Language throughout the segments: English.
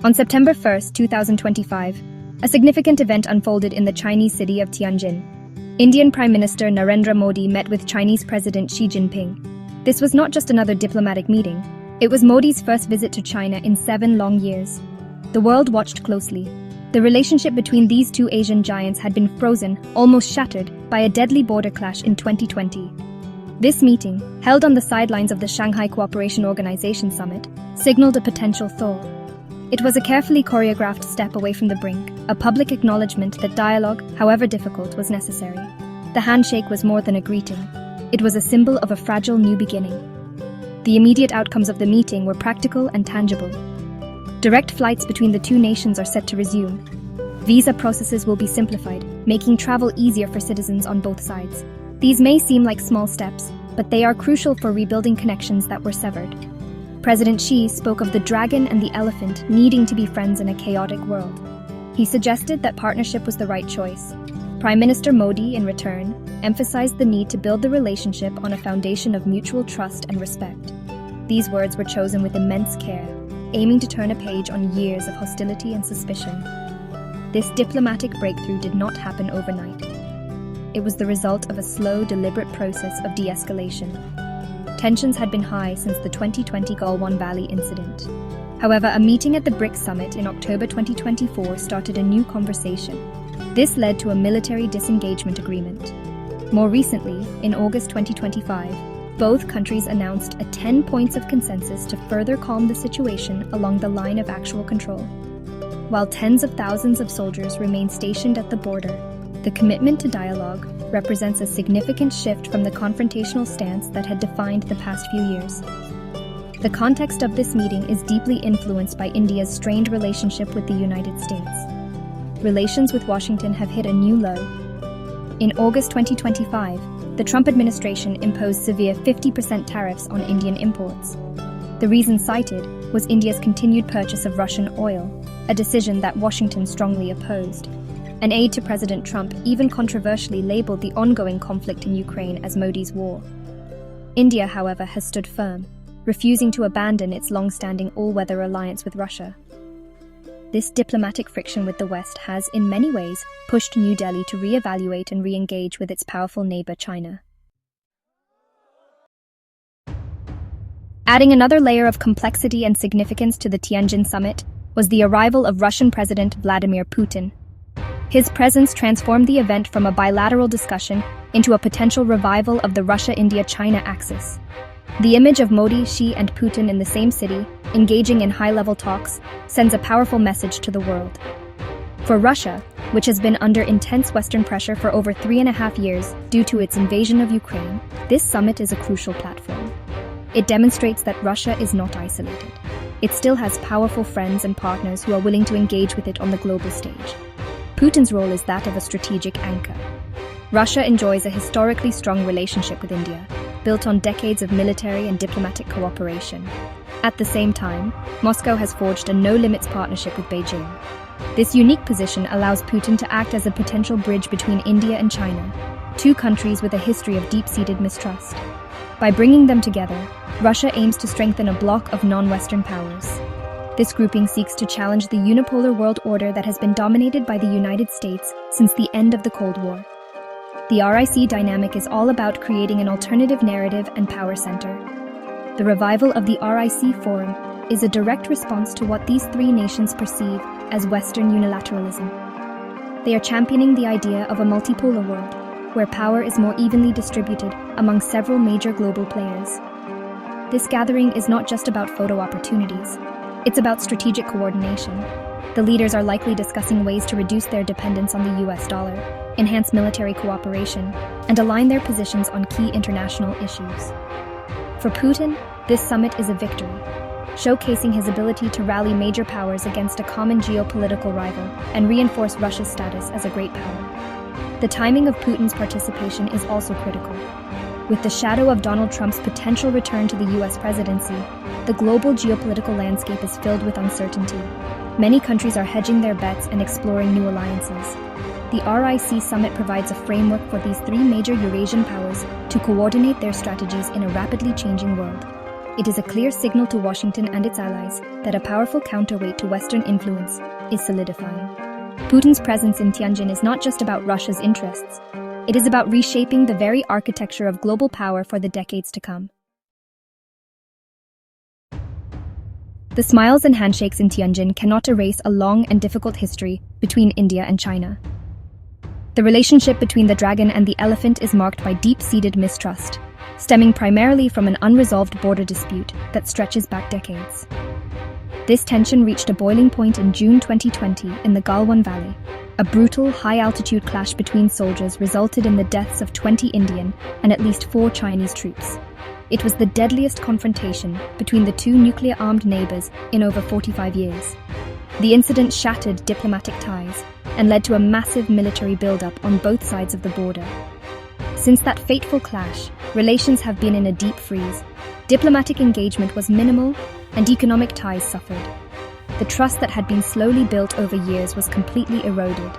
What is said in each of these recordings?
On September 1st, 2025, a significant event unfolded in the Chinese city of Tianjin. Indian Prime Minister Narendra Modi met with Chinese President Xi Jinping. This was not just another diplomatic meeting, it was Modi's first visit to China in 7 long years. The world watched closely. The relationship between these two Asian giants had been frozen, almost shattered, by a deadly border clash in 2020. This meeting, held on the sidelines of the Shanghai Cooperation Organization Summit, signaled a potential thaw. It was a carefully choreographed step away from the brink, a public acknowledgement that dialogue, however difficult, was necessary. The handshake was more than a greeting. It was a symbol of a fragile new beginning. The immediate outcomes of the meeting were practical and tangible. Direct flights between the two nations are set to resume. Visa processes will be simplified, making travel easier for citizens on both sides. These may seem like small steps, but they are crucial for rebuilding connections that were severed. President Xi spoke of the dragon and the elephant needing to be friends in a chaotic world. He suggested that partnership was the right choice. Prime Minister Modi, in return, emphasized the need to build the relationship on a foundation of mutual trust and respect. These words were chosen with immense care, aiming to turn a page on years of hostility and suspicion. This diplomatic breakthrough did not happen overnight. It was the result of a slow, deliberate process of de-escalation. Tensions had been high since the 2020 Galwan Valley incident. However, a meeting at the BRICS summit in October 2024 started a new conversation. This led to a military disengagement agreement. More recently, in August 2025, both countries announced 10 points of consensus to further calm the situation along the line of actual control. While tens of thousands of soldiers remain stationed at the border, the commitment to dialogue represents a significant shift from the confrontational stance that had defined the past few years. The context of this meeting is deeply influenced by India's strained relationship with the United States. Relations with Washington have hit a new low. In August 2025, the Trump administration imposed severe 50% tariffs on Indian imports. The reason cited was India's continued purchase of Russian oil, a decision that Washington strongly opposed. An aide to President Trump even controversially labeled the ongoing conflict in Ukraine as Modi's war. India, however, has stood firm, refusing to abandon its long-standing all-weather alliance with Russia. This diplomatic friction with the West has, in many ways, pushed New Delhi to re-evaluate and re-engage with its powerful neighbor, China. Adding another layer of complexity and significance to the Tianjin summit was the arrival of Russian President Vladimir Putin. His presence transformed the event from a bilateral discussion into a potential revival of the Russia-India-China axis. The image of Modi, Xi, and Putin in the same city, engaging in high-level talks, sends a powerful message to the world. For Russia, which has been under intense Western pressure for over 3.5 years due to its invasion of Ukraine, this summit is a crucial platform. It demonstrates that Russia is not isolated. It still has powerful friends and partners who are willing to engage with it on the global stage. Putin's role is that of a strategic anchor. Russia enjoys a historically strong relationship with India, built on decades of military and diplomatic cooperation. At the same time, Moscow has forged a no-limits partnership with Beijing. This unique position allows Putin to act as a potential bridge between India and China, two countries with a history of deep-seated mistrust. By bringing them together, Russia aims to strengthen a bloc of non-Western powers. This grouping seeks to challenge the unipolar world order that has been dominated by the United States since the end of the Cold War. The RIC dynamic is all about creating an alternative narrative and power center. The revival of the RIC Forum is a direct response to what these three nations perceive as Western unilateralism. They are championing the idea of a multipolar world, where power is more evenly distributed among several major global players. This gathering is not just about photo opportunities. It's about strategic coordination. The leaders are likely discussing ways to reduce their dependence on the US dollar, enhance military cooperation, and align their positions on key international issues. For Putin, this summit is a victory, showcasing his ability to rally major powers against a common geopolitical rival and reinforce Russia's status as a great power. The timing of Putin's participation is also critical. With the shadow of Donald Trump's potential return to the US presidency, the global geopolitical landscape is filled with uncertainty. Many countries are hedging their bets and exploring new alliances. The RIC summit provides a framework for these three major Eurasian powers to coordinate their strategies in a rapidly changing world. It is a clear signal to Washington and its allies that a powerful counterweight to Western influence is solidifying. Putin's presence in Tianjin is not just about Russia's interests. It is about reshaping the very architecture of global power for the decades to come. The smiles and handshakes in Tianjin cannot erase a long and difficult history between India and China. The relationship between the dragon and the elephant is marked by deep-seated mistrust, stemming primarily from an unresolved border dispute that stretches back decades. This tension reached a boiling point in June 2020 in the Galwan Valley. A brutal, high-altitude clash between soldiers resulted in the deaths of 20 Indian and at least 4 Chinese troops. It was the deadliest confrontation between the two nuclear-armed neighbors in over 45 years. The incident shattered diplomatic ties and led to a massive military buildup on both sides of the border. Since that fateful clash, relations have been in a deep freeze. Diplomatic engagement was minimal, and economic ties suffered. The trust that had been slowly built over years was completely eroded.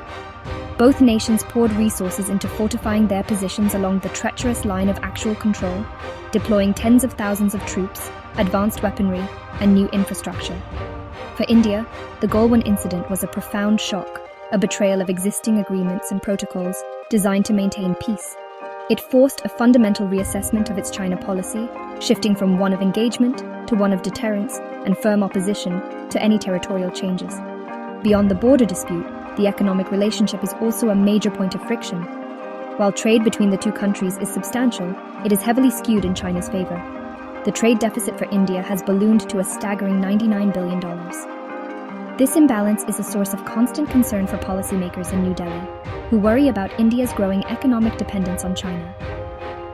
Both nations poured resources into fortifying their positions along the treacherous line of actual control, deploying tens of thousands of troops, advanced weaponry, and new infrastructure. For India, the Galwan incident was a profound shock, a betrayal of existing agreements and protocols designed to maintain peace. It forced a fundamental reassessment of its China policy, shifting from one of engagement to one of deterrence and firm opposition to any territorial changes. Beyond the border dispute, the economic relationship is also a major point of friction. While trade between the two countries is substantial, it is heavily skewed in China's favor. The trade deficit for India has ballooned to a staggering $99 billion. This imbalance is a source of constant concern for policymakers in New Delhi, who worry about India's growing economic dependence on China.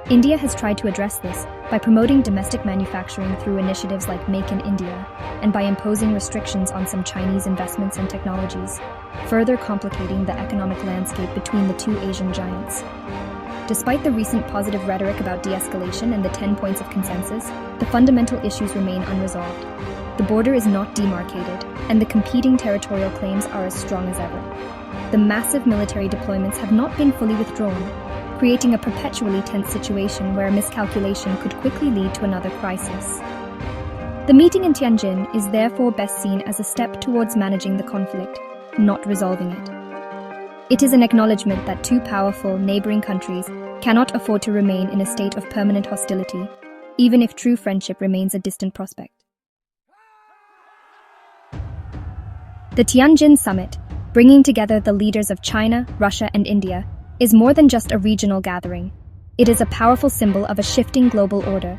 India has tried to address this by promoting domestic manufacturing through initiatives like Make in India and by imposing restrictions on some Chinese investments and technologies, further complicating the economic landscape between the two Asian giants. Despite the recent positive rhetoric about de-escalation and the 10 points of consensus, the fundamental issues remain unresolved. The border is not demarcated, and the competing territorial claims are as strong as ever. The massive military deployments have not been fully withdrawn, creating a perpetually tense situation where a miscalculation could quickly lead to another crisis. The meeting in Tianjin is therefore best seen as a step towards managing the conflict, not resolving it. It is an acknowledgement that two powerful neighboring countries cannot afford to remain in a state of permanent hostility, even if true friendship remains a distant prospect. The Tianjin Summit, bringing together the leaders of China, Russia, and India, is more than just a regional gathering. It is a powerful symbol of a shifting global order.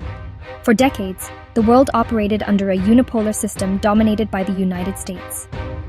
For decades, the world operated under a unipolar system dominated by the United States.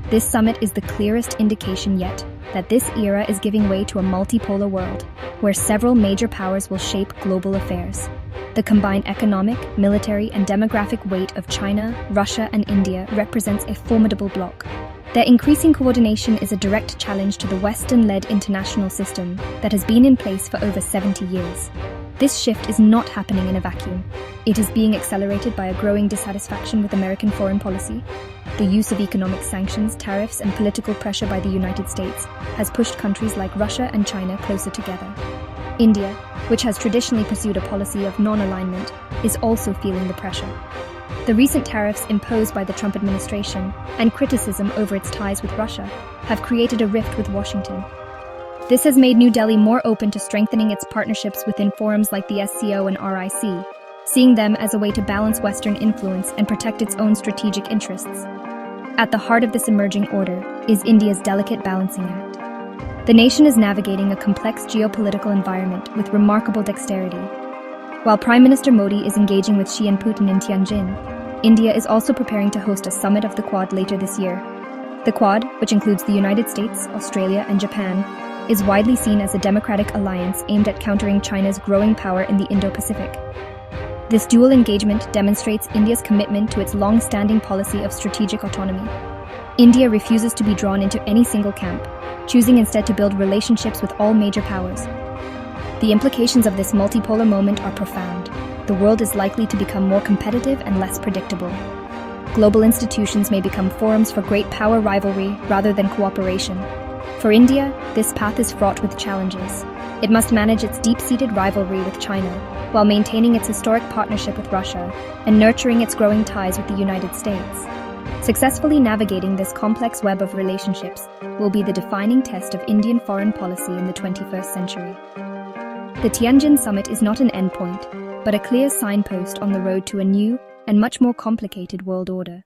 This summit is the clearest indication yet that this era is giving way to a multipolar world, where several major powers will shape global affairs. The combined economic, military, and demographic weight of China, Russia, and India represents a formidable bloc. Their increasing coordination is a direct challenge to the Western-led international system that has been in place for over 70 years. This shift is not happening in a vacuum. It is being accelerated by a growing dissatisfaction with American foreign policy. The use of economic sanctions, tariffs, and political pressure by the United States has pushed countries like Russia and China closer together. India, which has traditionally pursued a policy of non-alignment, is also feeling the pressure. The recent tariffs imposed by the Trump administration and criticism over its ties with Russia have created a rift with Washington. This has made New Delhi more open to strengthening its partnerships within forums like the SCO and RIC, seeing them as a way to balance Western influence and protect its own strategic interests. At the heart of this emerging order is India's delicate balancing act. The nation is navigating a complex geopolitical environment with remarkable dexterity. While Prime Minister Modi is engaging with Xi and Putin in Tianjin, India is also preparing to host a summit of the Quad later this year. The Quad, which includes the United States, Australia, and Japan, is widely seen as a democratic alliance aimed at countering China's growing power in the Indo-Pacific. This dual engagement demonstrates India's commitment to its long-standing policy of strategic autonomy. India refuses to be drawn into any single camp, choosing instead to build relationships with all major powers. The implications of this multipolar moment are profound. The world is likely to become more competitive and less predictable. Global institutions may become forums for great power rivalry rather than cooperation. For India, this path is fraught with challenges. It must manage its deep-seated rivalry with China, while maintaining its historic partnership with Russia and nurturing its growing ties with the United States. Successfully navigating this complex web of relationships will be the defining test of Indian foreign policy in the 21st century. The Tianjin summit is not an endpoint, but a clear signpost on the road to a new and much more complicated world order.